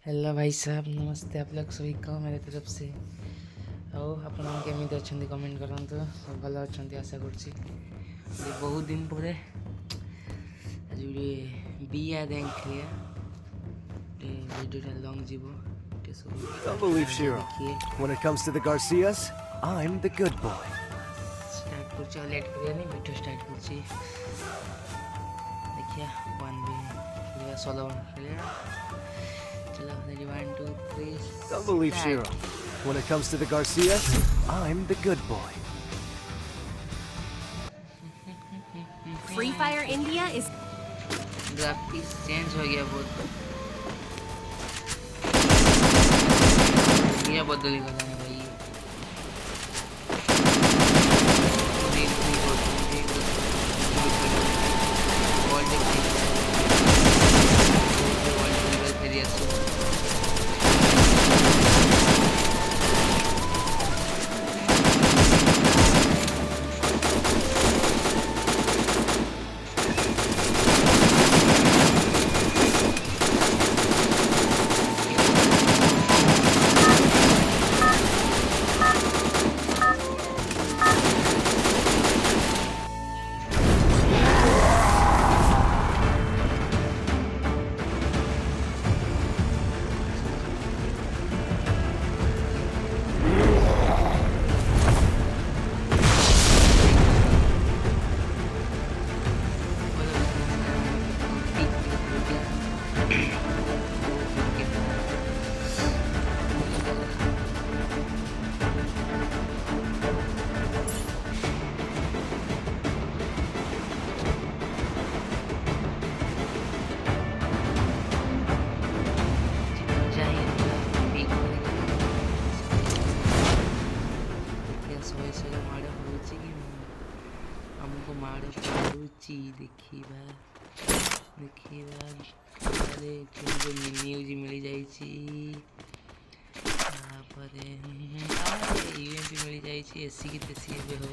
Hello भाई साहब, नमस्ते आप लोग सभी को मेरे तरफ से। ଆଉ ଆପଣ କେମିତି ଅଛନ୍ତି କମେଣ୍ଟ କରନ୍ତୁ। ସବୁ ଭଲ ଅଛନ୍ତି ଆଶା କରୁଛି। ବହୁତ ଦିନ ପରେ ଆଜି ଗୋଟେ ବିଆ ର୍ୟାଙ୍କ ଖେଳିବା। ଭିଡ଼ିଓଟା ଲଙ୍ଗ୍ ଯିବ। Don't believe Shiro. When it comes to the Garcias, I'm the good boy. Start କରୁଛି ଆଉ ଲେଟ୍ କରିବାନି, ଭିଡ଼ିଓ ଷ୍ଟାର୍ଟ କରୁଛି। ଦେଖିବା 1v ଖେଳିବା, ସୋଲୋ ଖେଳିବା। ଚलो ready 1 2 3 Don't believe Shiro. When it comes to the Garcias, I'm the good boy. Free Fire India is graphics change हो गया बहुत। ये बदल गया है भाई। हमको माड़ पड़ुची देखिबा देखिबा अरे न्यूज मिल जाइछि तापरे इवेंट मिल जाइछि एसी की तेसी एबे हो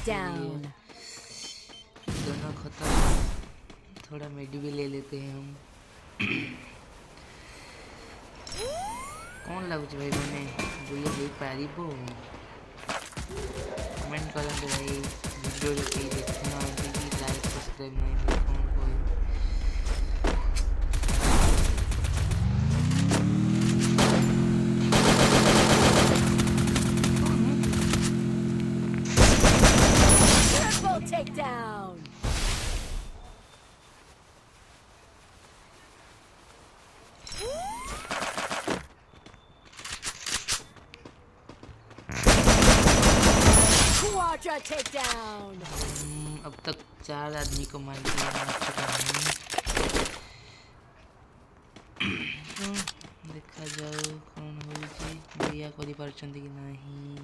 down. दोनों खत्म। थोड़ा मेडी भी ले लेते हैं हम। कौन लगुच भाई मैंने बुले दे पारिबो कमेंट करंतु भाई वीडियो देखि देखना कि लाइक सब्सक्राइब नहीं कौन कोई Takedown. Quadra takedown. अब तक 4 आदमी को मार दिया चुका हूँ। देखा जाओ कौन होगी बिया करी पारछंती कि नहीं।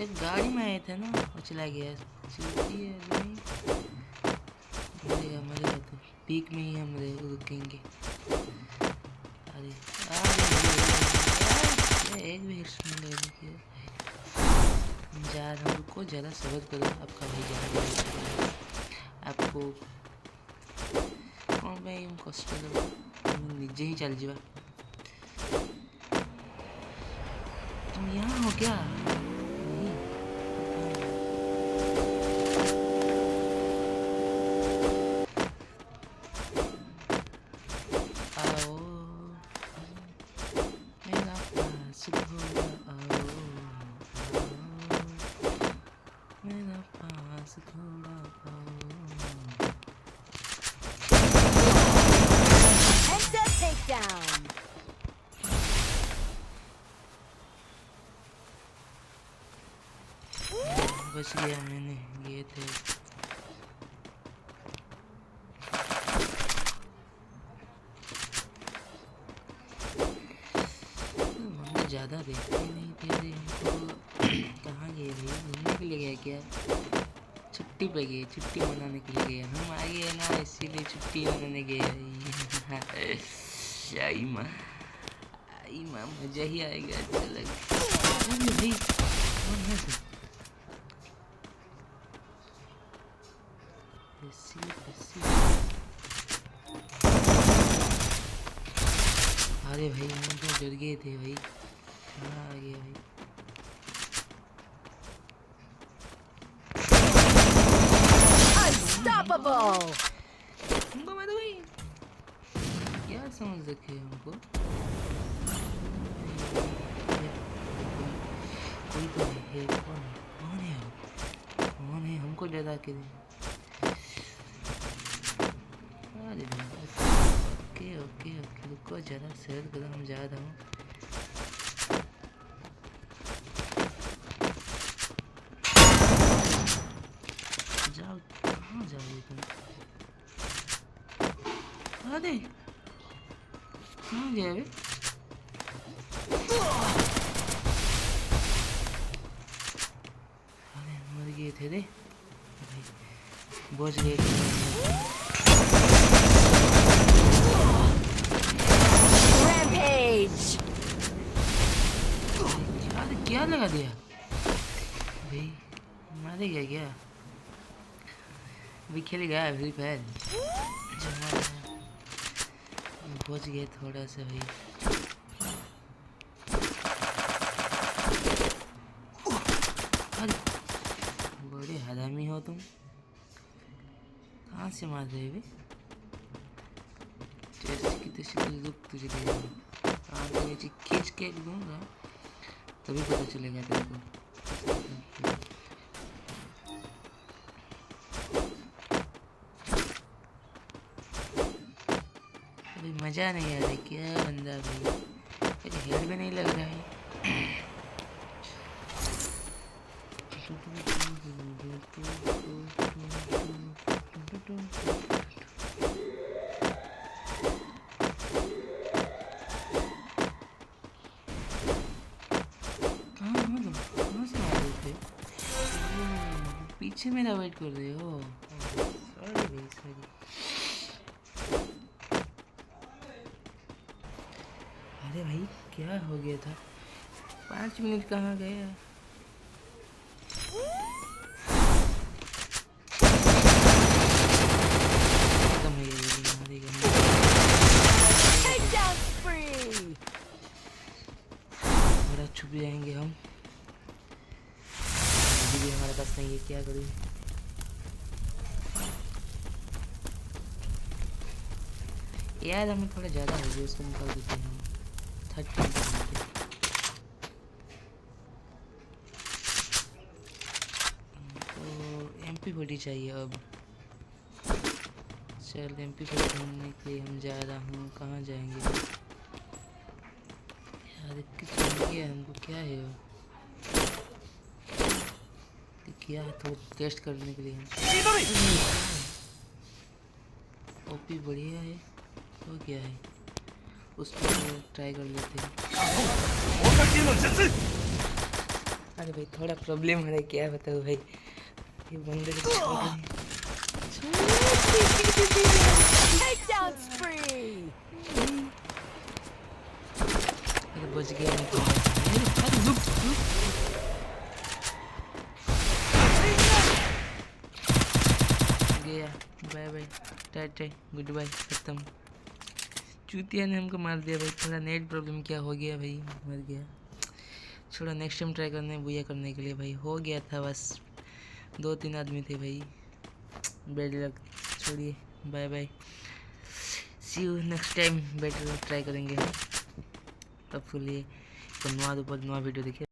एक गाड़ी में आए थे ना वो चला गया चलती है नहीं मरेगा तो पीक में ही हम रुकेंगे। अरे एक भी हिट नहीं किया जा रहा हूँ रुको ज़्यादा सब्र करो आपका भाई जा रहा है आपको कौन भाई कष्ट दो निजे ही चल जावा तुम यहाँ हो क्या बच गया मैंने, ये थे। मम्मी ज़्यादा देखते नहीं थे हमको। कहाँ गए भाई, घूमने के लिए गया क्या? छुट्टी पे गए, छुट्टी मनाने के लिए गए। हम आ गए ना, इसीलिए छुट्टी मनाने गए। आई माँ मजा ही आएगा। चल भाई कौन है सब? अरे भाई हम तो डर गए थे भाई। कहाँ आ गया भाई? Unstoppable! हमको मारो भाई। क्या समझ रखे हैं हमको? कोई तो है। कौन है वो? कौन है? हमको डरा के दे। अरे ओके ओके ओके, रुको जरा सैर करो, हम जा रहा हूँ। जाओ, कहाँ जाओगे तुम? अरे कहाँ गया बे? अरे मर गए थे रे भाई, बच गए थे। Rampage! क्या लगा दिया भाई? मारेगा क्या? भी खेल गया फ्री फायर। बच गए थोड़ा सा भाई। अरे बड़े हरामी हो तुम। कहाँ से मार रहे हो? रुक, तुझे दे कान के नीचे खींच के दूंगा, तभी पता चलेगा तेरे को। अभी मजा नहीं आ रहा। क्या बंदा भाई, अरे हेड में नहीं लग रहा है। पीछे मेरा वेट कर रहे हो? सॉरी भाई सॉरी। अरे भाई क्या हो गया था? 5 मिनट कहाँ गया? खत्म हो गया। Takedown spree! बड़ा छुप जाएंगे हम। अभी भी हमारे पास नहीं है, क्या करूँ? यार हमें थोड़ा ज़्यादा हो गया, उसको निकाल देते हैं हम। 30 तो MP40 चाहिए अब। चल MP40 ढूंढने के लिए हम जा रहा हूँ। कहाँ जाएंगे यार? किस गया हमको? क्या है वो? क्या है तो टेस्ट करने के लिए। ओपी बढ़िया है तो क्या है, उस पर ट्राई कर लेते हैं। अरे भाई थोड़ा प्रॉब्लम हो रहा है, क्या बताऊँ भाई। ये बंदे Takedown spree! अरे बच गया नहीं तो। अरे रुक रुक। गया, bye bye, tata, good bye, खत्म। चूतिया ने हमको मार दिया भाई। थोड़ा नेट प्रॉब्लम क्या हो गया भाई, मर गया। छोड़ा, नेक्स्ट टाइम ट्राई करने बुया करने के लिए भाई। हो गया था बस, 2-3 आदमी थे भाई। बेड लक, छोड़िए, bye bye, see you next time. Better try करेंगे हम। तब के लिए नवा वीडियो देखिए।